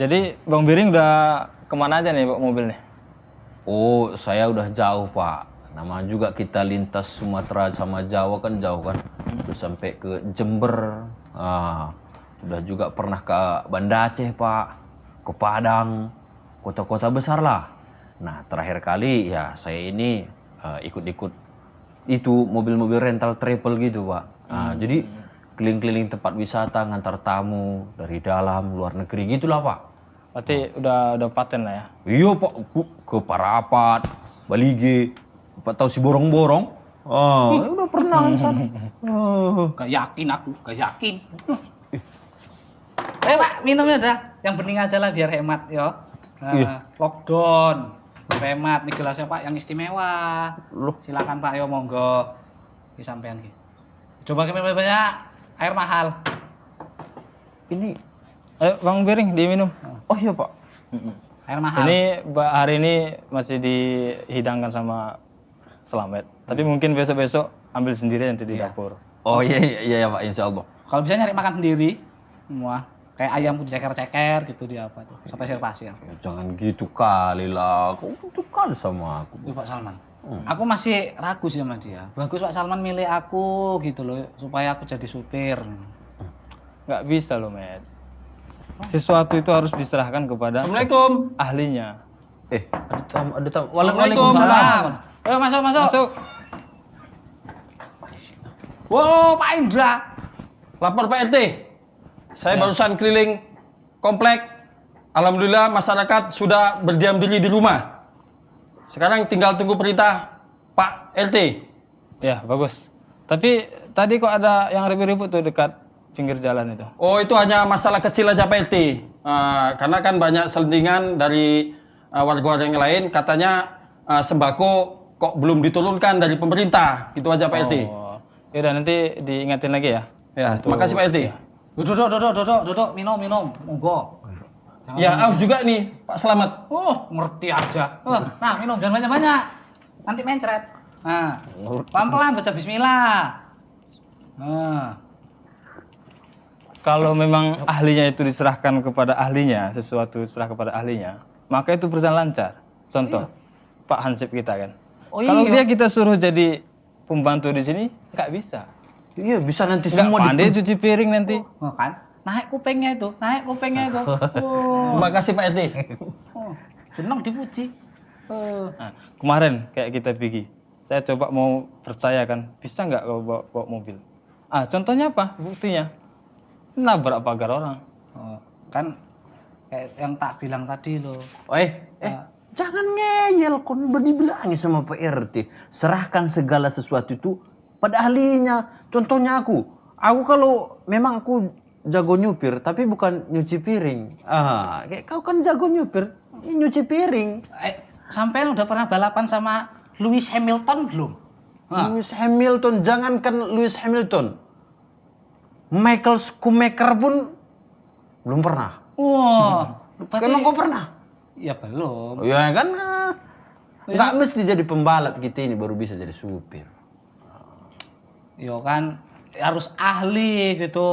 Jadi Bang Biring udah kemana aja nih bawa mobil nih? Oh, saya udah jauh, Pak. Nama juga kita lintas Sumatera sama Jawa kan jauh kan. Udah sampai ke Jember. Udah juga pernah ke Banda Aceh, Pak. Ke Padang. Kota-kota besar lah. Nah, terakhir kali ya saya ini ikut-ikut itu mobil-mobil rental travel gitu, Pak. Jadi keliling-keliling tempat wisata, ngantar tamu dari dalam, luar negeri gitulah, Pak. Berarti udah paten lah ya? Iya, Pak, ke Parapat, Balige, Pak tahu si borong-borong. Udah pernah ke sana. Gak yakin aku, gak yakin. Pak, minumnya dah. Yang bening aja lah biar hemat ya. Iya. Lockdown, hemat. Nih gelasnya Pak yang istimewa. Loh. Silakan Pak, yo monggo. Disampaikan ki. Coba kami banyak air mahal. Ini, Ayo Bang Biring diminum. oh iya, Pak. Air mahal. Ini hari ini masih dihidangkan sama Selamet. Tapi mungkin besok-besok ambil sendiri nanti di Iya. dapur. Oh iya, Pak, insya Allah. Kalau bisa nyari makan sendiri, semua kayak ayam pun ceker-ceker gitu dia apa tuh, sampai pasir. Ya, jangan gitu kali lah, kau gitu kali sama aku. Pak Salman. Aku masih ragu sih sama dia. Bagus Pak Salman milih aku gitu loh, supaya aku jadi supir. Nggak bisa loh, Met. Sesuatu itu harus diserahkan kepada Assalamualaikum. ahlinya. Ada tamu. Waalaikumsalam. Ayo masuk. Masuk. Wow, Pak Indra. Lapor Pak RT. Saya barusan keliling komplek. Alhamdulillah masyarakat sudah berdiam diri di rumah. Sekarang tinggal tunggu perintah Pak RT. Ya, bagus. Tapi tadi kok ada yang ribut-ribut tuh dekat pinggir jalan itu. Oh, itu hanya masalah kecil aja Pak RT. Karena kan banyak selentingan dari warga-warga yang lain. Katanya sembako kok belum diturunkan dari pemerintah. Gitu aja Pak RT. Oh. Yaudah nanti diingatin lagi ya. Ya, terima kasih Pak RT. Duduk, minum, monggo. Ya, aku juga nih Pak Selamat. Oh, ngerti aja. Nah, minum jangan banyak-banyak. Nanti mencret. Nah, pelan-pelan baca bismillah. Nah, Kalau memang ahlinya itu diserahkan kepada ahlinya, sesuatu diserah kepada ahlinya, maka itu berjalan lancar. Contoh, Pak Hansip kita kan. Oh, Kalau iya. dia kita suruh jadi pembantu di sini, nggak bisa. Iya, bisa nanti Nggak semua pandai cuci piring nanti. oh, kan? Naik kupingnya itu. Oh, Terima kasih Pak RT. senang dipuji. Nah, kemarin kayak kita pergi, saya coba mau percaya kan, bisa nggak kau bawa mobil? Contohnya apa? Buktinya nabrak pagar orang. Oh, kan kayak yang tak bilang tadi loh. Jangan ngeyel, kau dibilangin sama Pak RT. Serahkan segala sesuatu itu pada ahlinya. Contohnya aku kalau memang aku jago nyupir, tapi bukan nyuci piring. Kayak kau kan jago nyupir, nyuci piring. Sampean udah pernah balapan sama Lewis Hamilton belum? Lewis Hamilton, jangankan Lewis Hamilton, Michael Schumacher pun belum pernah. Wah, Emang kau pernah? ya belum. Ya kan, nggak mesti jadi pembalap kita ini baru bisa jadi supir. Yo kan harus ahli gitu.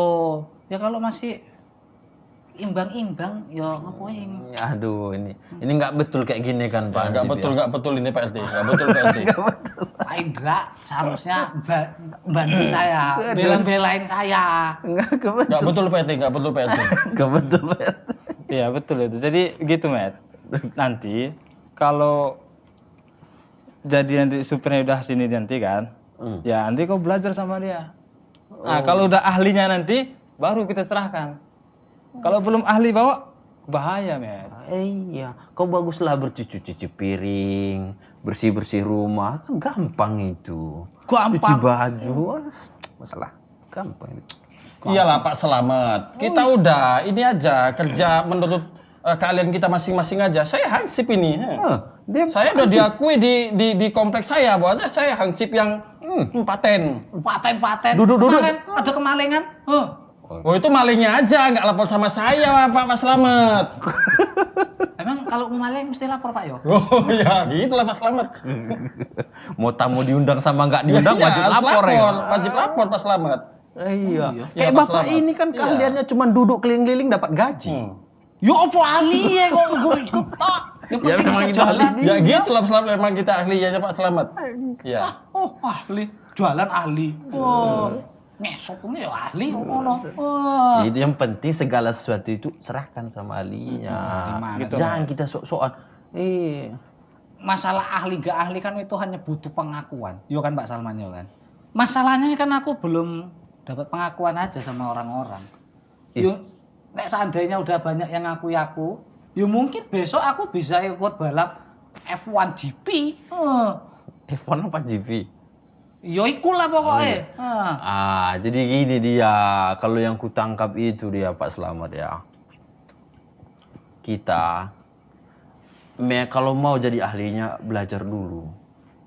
Ya kalau masih imbang-imbang, yo ngapain? Aduh, ini nggak betul kayak gini kan Pak. Nggak Hansip, betul ini Pak RT. Nggak betul Pak RT. Pak Indra seharusnya bantu saya, bela-belain saya. Nggak betul Pak RT. Nggak betul Pak RT. Nggak betul Pak. Iya betul itu. Jadi gitu, Matt. Nanti kalau jadi nanti supirnya udah sini nanti kan, ya nanti kau belajar sama dia. Nah kalau udah ahlinya nanti, baru kita serahkan. Kalau belum ahli bawa, bahaya, Matt. Iya, kau baguslah bercuci-cuci piring, bersih-bersih rumah, kan gampang itu. Gampang. Cuci baju, masalah gampang itu. Iyalah Pak Selamat. Kita udah ini aja kerja menurut kalian kita masing-masing aja. Saya hansip ini. Saya udah diakui di kompleks saya bahwa saya hansip yang paten. Paten. Duduk. Kemarin ada kemalingan. Oh itu malingnya aja, nggak lapor sama saya Pak Selamat. Emang kalau mau maling mesti lapor Pak yo? Oh ya gitulah Pak Selamat. Mau tamu diundang sama nggak diundang Iya, wajib harus lapor ya. Wajib lapor Pak Selamat. Iya. Iya, Kayak Pak bapak Selamat. ini kan keahliannya cuma duduk keliling-keliling dapat gaji. Yo apa ahli ya kok gue ikut tok. Yang Ya, penting memang bisa kita jualan. Ya gitu lah Pak Selamat, memang kita ahlinya Pak Selamat. Iya. Oh ahli, jualan ahli. Oh, ngesot ini ya ahli ngono. Oh. Itu yang penting segala sesuatu itu serahkan sama ahlinya. Gimana Gitu. Jangan kita sok-sokan. Masalah ahli gak ahli kan itu hanya butuh pengakuan. Yo kan Pak Salman yo kan. Masalahnya kan aku belum dapat pengakuan aja sama orang-orang. Yo nek seandainya udah banyak yang ngakui aku, yo mungkin besok aku bisa ikut balap F1 GP. F1 apa GP? Yo iku lah pokoknya. Jadi gini dia, kalau yang kutangkap itu dia Pak Selamat ya. Kita kalau mau jadi ahlinya belajar dulu.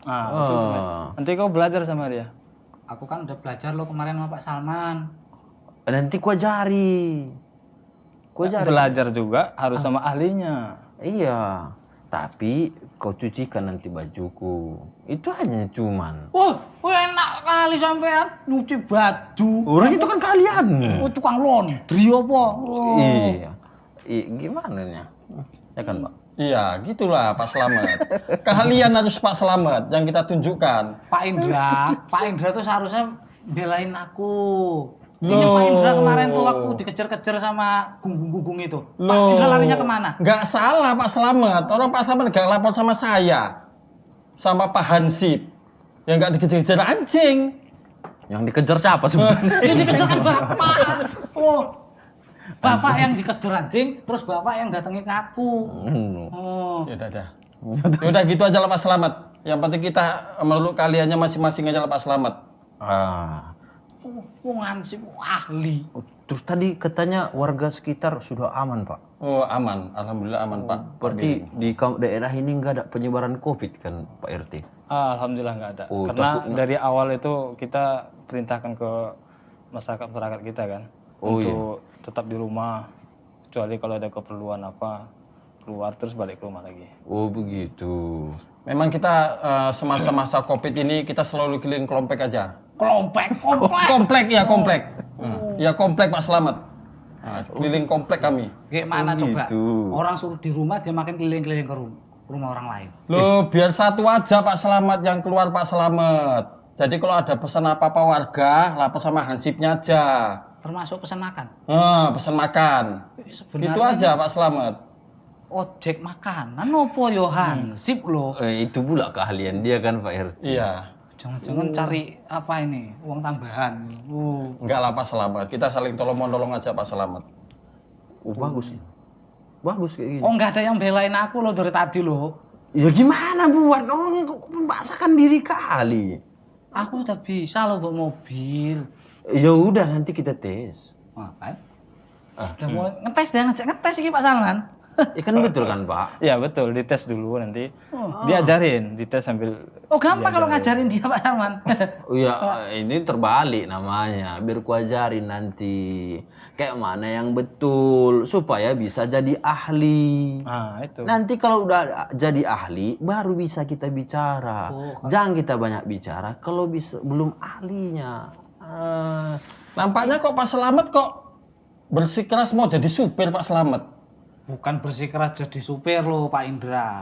Betul tuh, Met. Nanti kau belajar sama dia. Aku kan udah belajar lo kemarin sama Pak Salman. Nanti ku ajari. Belajar juga harus sama ahlinya. Iya, tapi kau cucikan nanti bajuku. Itu hanya cuman. Wah, enak kali sampean nyuci baju. Orang itu kan kalian. Oh, tukang laundry apa? Oh. Iya. Gimana nya? Ya kan, Pak? Iya, gitulah Pak Selamat. Keahlian harus Pak Selamat yang kita tunjukkan. Pak Indra tuh seharusnya belain aku. Ini Pak Indra kemarin tuh waktu dikejar-kejar sama gunggung itu. Pak Indra larinya kemana? Nggak salah Pak Selamat. Orang Pak Selamat nggak lapor sama saya. Sama Pak Hansip. Yang nggak dikejar-kejar anjing. Yang dikejar siapa sebenarnya? Ini dikejar kan Bapak. Oh. Bapak yang dikejar anjing, terus Bapak yang datangi ke aku. Oh. Ya udah. Ya udah gitu aja lah Pak Selamat. Yang penting kita menurut kaliannya masing-masing aja lah Pak Selamat. Hansip ahli. Terus tadi katanya warga sekitar sudah aman, Pak. Oh aman, alhamdulillah aman Pak. Berarti di daerah ini nggak ada penyebaran COVID kan, Pak RT? Alhamdulillah nggak ada. Oh, Karena dari awal itu kita perintahkan ke masyarakat kita kan untuk tetap di rumah, kecuali kalau ada keperluan apa keluar terus balik ke rumah lagi. Oh begitu. Memang kita semasa-masa COVID ini kita selalu keliling komplek aja. Komplek. Komplek ya komplek. Ya komplek Pak Selamat. Nah, keliling komplek kami. Gimana coba? gitu. Orang suruh di rumah dia makin keliling-keliling ke rumah orang lain. Loh, biar satu aja Pak Selamat yang keluar Pak Selamat. Jadi kalau ada pesan apa-apa warga, lapor sama Hansipnya aja. Termasuk pesan makan. Pesan makan. Sebenarnya Itu aja Pak Selamat. ojek makanan opo yo Hansip loh. Itu pula keahlian dia kan, Pak RT. Iya. Jangan-jangan cari apa ini? Uang tambahan. Enggak lah Pak Selamat. Kita saling tolong-menolong aja Pak Selamat. Bagus. Bagus kayak gini. Oh nggak ada yang belain aku loh dari tadi loh. Ya gimana buat orang membaksakan diri kali. Aku udah bisa loh bawa mobil. Ya udah nanti kita tes. Apa? Udah mulai ngetes deh, ngetes ini Pak Salman. Ya kan betul kan, Pak? Ya betul, dites dulu nanti. Diajarin, dites sambil. Oh gampang kalau ngajarin dia Pak Salman. Oh ya, ini terbalik namanya. Biar ku ajarin nanti. Kayak mana yang betul supaya bisa jadi ahli. Itu. Nanti kalau udah jadi ahli baru bisa kita bicara. Jangan kita banyak bicara kalau belum ahlinya. Nampaknya kok Pak Selamat kok bersikeras mau jadi supir Pak Selamat. Bukan bersikeras jadi supir loh Pak Indra.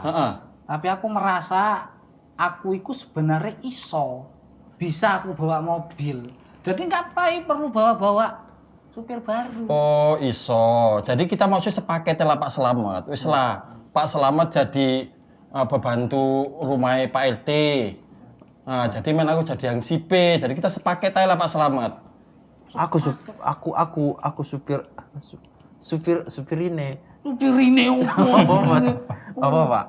Tapi aku merasa aku itu sebenarnya iso. Bisa aku bawa mobil. Jadi ngapain perlu bawa-bawa supir baru. Oh iso. Jadi kita maksudnya sepaket lah Pak Selamat. Wis lah. Pak Selamat jadi pembantu rumah Pak RT. Nah, jadi aku jadi yang sipe. Jadi kita sepaket aja lah Pak Selamat. Aku supir ini. Supir ini Apa Pak?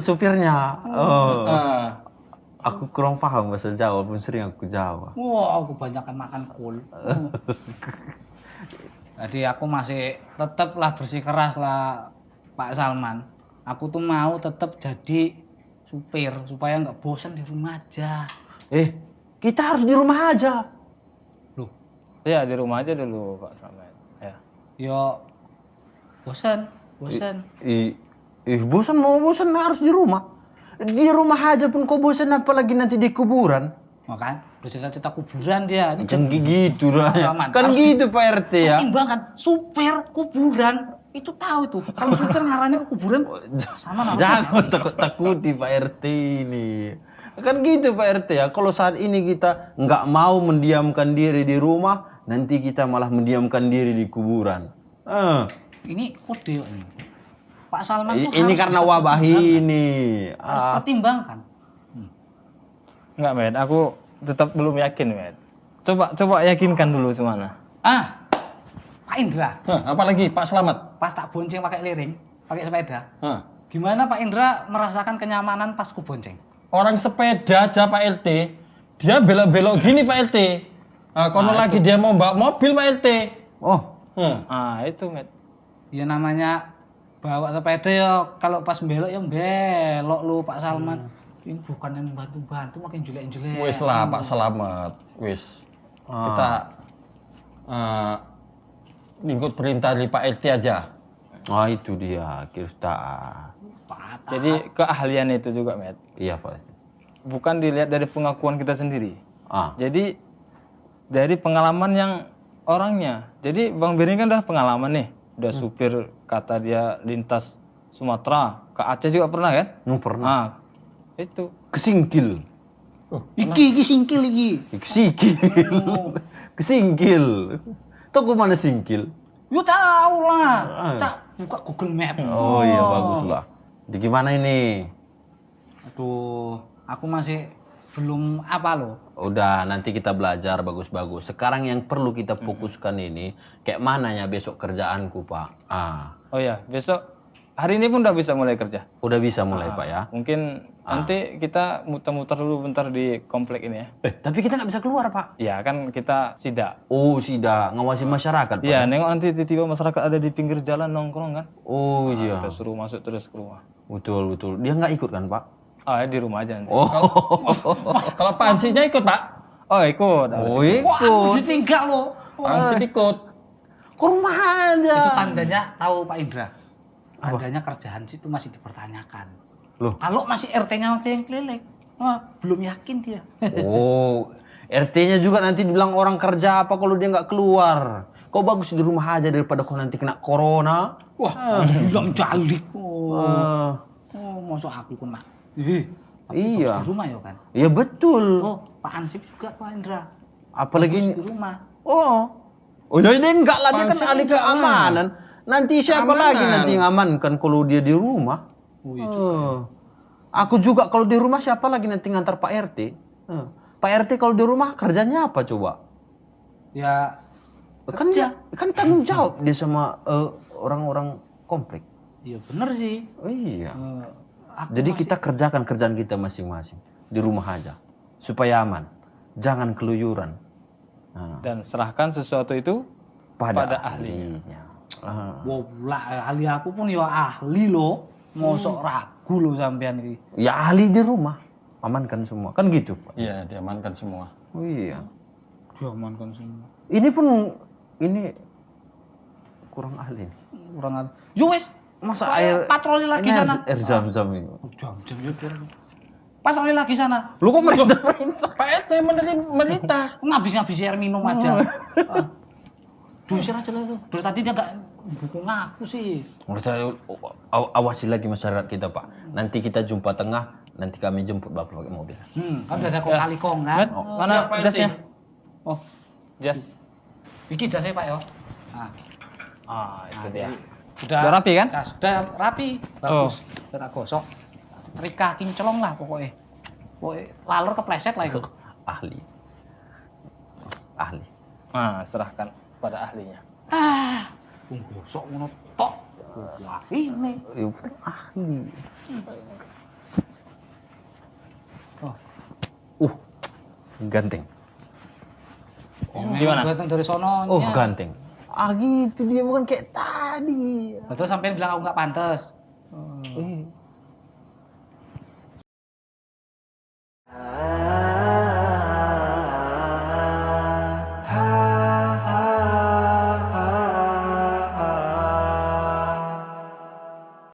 Supirnya. Aku kurang paham bahasa Jawa pun sering aku Jawa. Wah, aku banyakan makan kol. Jadi aku masih tetaplah bersikeras lah Pak Salman. Aku tuh mau tetap jadi supir supaya nggak bosan di rumah aja. Kita harus di rumah aja. Loh, Ya di rumah aja dulu Pak Slamet. Ya. yo bosan. Bosan harus di rumah. Di rumah aja pun kau bosan apalagi nanti di kuburan. Makan, bercita-cita kuburan dia. Ini Kan gitu lah. Salman, Kan harus gitu Pak RT ya. Pertimbangkan supir kuburan. Itu tahu itu. Kalau supir ngarahnya ke kuburan sama nama. Jangan takut-takuti Pak RT ini. Kan gitu Pak RT ya, kalau saat ini kita nggak mau mendiamkan diri di rumah, nanti kita malah mendiamkan diri di kuburan. Ini kode ini. Pak Salman tuh Ini harus karena bisa wabah pertimbangkan. ini. Harus pertimbangkan. Enggak, Met. Aku tetap belum yakin, Met. Coba yakinkan dulu gimana. Pak Indra, Apalagi Pak Slamet. pas tak bonceng pakai liring, pakai sepeda. Hah. Gimana Pak Indra merasakan kenyamanan pas ku bonceng? Orang sepeda aja Pak RT, dia belok-belok gini Pak RT. Kono lagi dia mau bawa mobil Pak RT. Oh, Itu, Met. Ya namanya bawa sepeda ya kalau pas belok ya belok lu Pak Salman. Ini bukan yang bantu-bantu makin jelek-jelek. Wis lah Pak Slamet, wis. Kita ngikut perintah dari Pak RT aja. itu dia Kirsta. Patah. Jadi keahlian itu juga, Met. Iya Pak. Bukan dilihat dari pengakuan kita sendiri. Ah, Jadi dari pengalaman yang orangnya. Jadi Bang Beni kan udah pengalaman nih. Udah supir kata dia lintas Sumatera. Ke Aceh juga pernah kan? pernah. Itu. Kesingkil. Iki singkil iki. Kesingkil. Kesingkil. Toko mana singkil? Yo tahu lah. Cak buka Google Map. Oh iya bagus lah. Di gimana ini? Aduh, aku masih belum apa loh. Udah nanti kita belajar bagus-bagus. Sekarang yang perlu kita fokuskan ini kayak mana ya besok kerjaanku Pak. Oh ya, besok hari ini pun udah bisa mulai kerja. Udah bisa mulai Pak ya. Mungkin nanti kita muter-muter dulu bentar di komplek ini ya. Tapi kita nggak bisa keluar Pak. Ya kan kita sidak. Oh sidak ngawasi masyarakat Pak. Iya, nengok nanti tiba-tiba masyarakat ada di pinggir jalan nongkrong kan. Oh iya. Kita suruh masuk terus ke rumah. Betul betul. Dia nggak ikut kan Pak? Di rumah aja nanti. Oh. Kalau Pak Ansipnya ikut Pak. Oh, ikut. Oh Wah, aku ikut. ditinggal loh. Pak Ansip ikut. Ke rumah aja. Itu tandanya tahu Pak Indra. Tandanya kerjaan situ masih dipertanyakan. Loh. Kalau masih RT-nya waktu yang keliling, belum yakin dia. Oh, RT-nya juga nanti dibilang orang kerja apa kalau dia nggak keluar. Kau bagus di rumah aja daripada kau nanti kena corona. Wah, bilang jalik. Masuk aku kena. Iya. Di rumah ya kan. Iya betul. Oh, Pak Ansip juga Pak Indra. Apalagi Di rumah. oh ya ini enggak lah dia kan Pansip ahli enggak lah. keamanan. Nanti siapa Keamanan. lagi nanti yang ngamankan kalau dia di rumah? Oh, iya Aku juga kalau di rumah siapa lagi nanti ngantar Pak RT? Pak RT kalau di rumah kerjanya apa coba? Ya Kan kan tanggung jawab dia sama orang-orang komplek. iya bener sih. Oh, iya. Aku Jadi masih- kita kerjakan kerjaan kita masing-masing di rumah aja supaya aman. Jangan keluyuran. Dan serahkan sesuatu itu pada ahlinya. Wah, lah, ahli aku pun ya ahli loh. Mosok ragu loh sampean iki. Ya ahli di rumah. Amankan semua. Kan gitu, Pak. Iya, diamankan semua. Oh iya. Diamankan semua. Ini pun ini kurang ahli nih. Kurang ahli. Yo wis, Masa Pak, air patroli lagi ini sana. Air zam-zam ini. Jam ya biar. Patroli lagi sana. Lu kok merintah? Pak RT merintah. Ngabis-ngabis air minum aja. Diusir aja lah tuh. Dari tadi dia nggak dukung aku sih. Awasi lagi masyarakat kita, Pak. Nanti kita jumpa tengah, nanti kami jemput Bapak pakai mobil. Kan udah ada kong kali kong kan. Met, mana siapa ini? jasnya? Oh, Jas. iki jasnya Pak yo. Itu dia. Udah Udah rapi kan? Jas, udah rapi. Bagus. Udah tak gosok. Setrika kinclong lah pokoknya. Pokoknya laler kepleset lah itu. Ahli. Ahli. Serahkan pada ahlinya. Gosok ngono tok. Wah, ini. Yang penting ahli. Ganteng. Gimana? Datang dari sononya. Oh, ganteng. Gitu dia bukan kayak tadi. Terus sampai bilang aku nggak pantas.